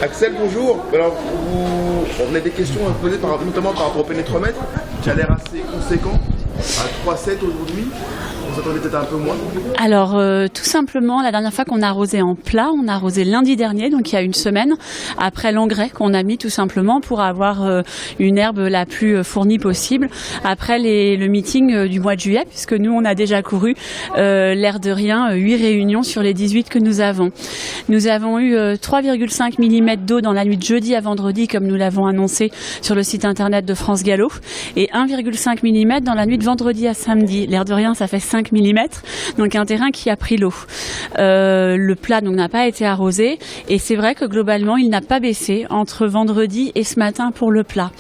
Axel, bonjour. Alors, on a des questions à poser notamment par rapport au pénétromètre qui a l'air assez conséquent, à 3,7 aujourd'hui. On s'attendait peut-être un peu moins. Alors tout simplement, la dernière fois qu'on a arrosé en plat, on a arrosé lundi dernier, donc il y a une semaine, après l'engrais qu'on a mis tout simplement pour avoir une herbe la plus fournie possible. Après le meeting du mois de juillet, puisque nous on a déjà couru l'air de rien 8 réunions sur les 18 que nous avons. Nous avons eu 3,5 mm d'eau dans la nuit de jeudi à vendredi, comme nous l'avons annoncé sur le site internet de France Gallo, et 1,5 mm dans la nuit de vendredi à samedi. L'air de rien, ça fait 5 mm, donc un terrain qui a pris l'eau. Le plat donc n'a pas été arrosé, et c'est vrai que globalement il n'a pas baissé entre vendredi et ce matin pour le plat.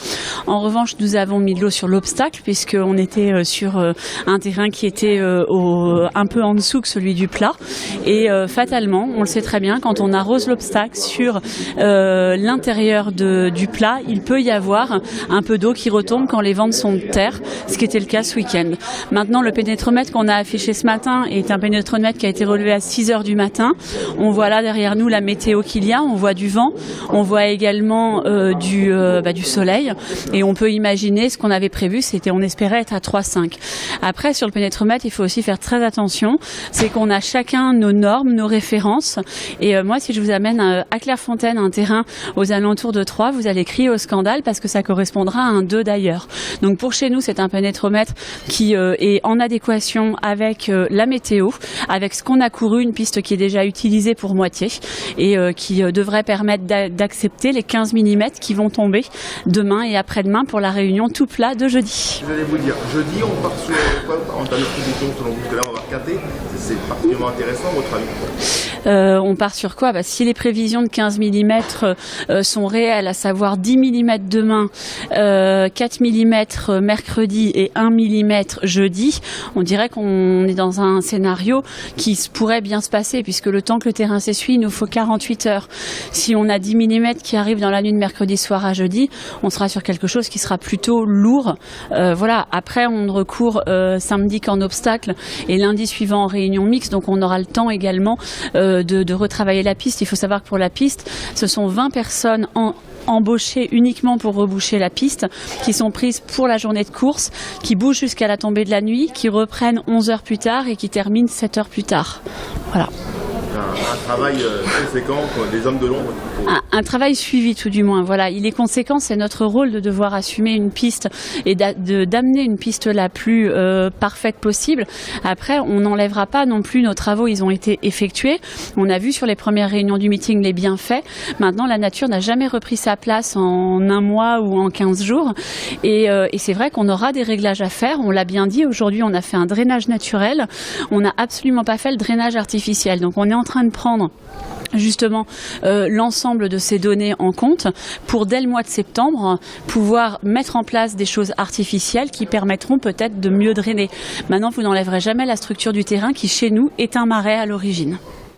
En revanche, nous avons mis de l'eau sur l'obstacle, puisqu'on était sur un terrain qui était un peu en dessous que celui du plat, et fatalement, on le sait très bien, quand on arrose l'obstacle sur l'intérieur du plat, il peut y avoir un peu d'eau qui retombe quand les ventes sont de terre, ce qui était le cas ce week-end. Maintenant, le pénétromètre qu'on a affiché ce matin est un pénétromètre qui a été relevé à 6 heures du matin. On voit là derrière nous la météo qu'il y a, on voit du vent, on voit également du soleil, et on peut imaginer ce qu'on avait prévu, c'était on espérait être à 3,5. Après, sur le pénétromètre, il faut aussi faire très attention, c'est qu'on a chacun nos normes, nos références, et moi si je vous amène à Clairefontaine, un terrain aux alentours de 3, vous allez crier au scandale parce que ça correspondra à un 2 d'ailleurs. Donc pour chez nous, c'est un pénétromètre qui est en adéquation avec la météo, avec ce qu'on a couru, une piste qui est déjà utilisée pour moitié, et qui devrait permettre d'accepter les 15 mm qui vont tomber demain et après-demain pour la réunion tout plat de jeudi. Je vais vous dire, jeudi on part sur quoi en termes de prévision selon vous, parce que là on va regarder, c'est particulièrement intéressant votre avis. On part sur quoi? Si les prévisions de 15 mm sont réelles, à savoir 10 mm demain, 4 mm mercredi et 1 mm jeudi, on dirait qu'on est dans un scénario qui pourrait bien se passer, puisque le temps que le terrain s'essuie, il nous faut 48 heures. Si on a 10 mm qui arrivent dans la nuit de mercredi soir à jeudi, on sera sur quelque chose qui sera plutôt lourd. Voilà. Après, on ne recourt samedi qu'en obstacle et lundi suivant en réunion mixte, donc on aura le temps également de retravailler la piste. Il faut savoir que pour la piste, ce sont 20 personnes embauchées uniquement pour reboucher la piste, qui sont prises pour la journée de course, qui bougent jusqu'à la tombée de la nuit, qui reprennent 11 heures plus tard et qui terminent 7 heures plus tard. Voilà. Un travail conséquent, des hommes de l'ombre. Un travail suivi tout du moins. Voilà, il est conséquent, c'est notre rôle de devoir assumer une piste et d'amener une piste la plus parfaite possible. Après, on n'enlèvera pas non plus nos travaux, ils ont été effectués. On a vu sur les premières réunions du meeting les bienfaits. Maintenant, la nature n'a jamais repris sa place en un mois ou en 15 jours. Et c'est vrai qu'on aura des réglages à faire, on l'a bien dit. Aujourd'hui, on a fait un drainage naturel. On n'a absolument pas fait le drainage artificiel. Donc, on est en train de prendre justement l'ensemble de ces données en compte pour dès le mois de septembre pouvoir mettre en place des choses artificielles qui permettront peut-être de mieux drainer. Maintenant, vous n'enlèverez jamais la structure du terrain qui chez nous est un marais à l'origine.